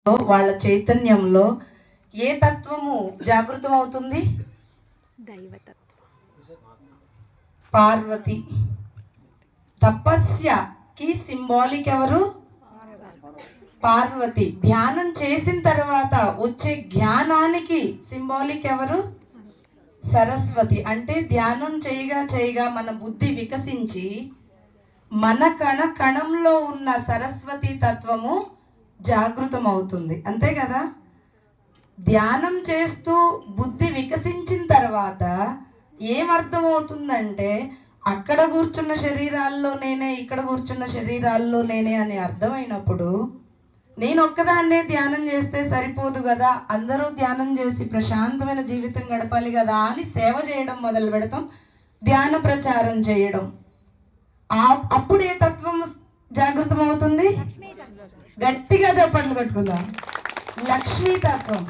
వాళ్ళ చైతన్యంలో ఏ తత్వము జాగృతం అవుతుంది? పార్వతి. తపస్యకి సింబాలిక్ ఎవరు? పార్వతి. ధ్యానం చేసిన తర్వాత వచ్చే జ్ఞానానికి సింబాలిక్ ఎవరు? సరస్వతి. అంటే ధ్యానం చేయగా మన బుద్ధి వికసించి మన కణంలో ఉన్న సరస్వతి తత్వము జాగృతం అవుతుంది. అంతే కదా? ధ్యానం చేస్తూ బుద్ధి వికసించిన తర్వాత ఏమర్థమవుతుందంటే అక్కడ కూర్చున్న శరీరాల్లో నేనే, ఇక్కడ కూర్చున్న శరీరాల్లో నేనే అని అర్థమైనప్పుడు నేను ఒక్కదాన్నే ధ్యానం చేస్తే సరిపోదు కదా, అందరూ ధ్యానం చేసి ప్రశాంతమైన జీవితం గడపాలి కదా అని సేవ చేయడం మొదలు పెడతాం, ధ్యాన ప్రచారం చేయడం. అప్పుడు ఏ తత్వం జాగృతం అవుతుంది? గట్టిగా చప్పట్లు పెట్టుకుందాం. లక్ష్మీ తత్వం.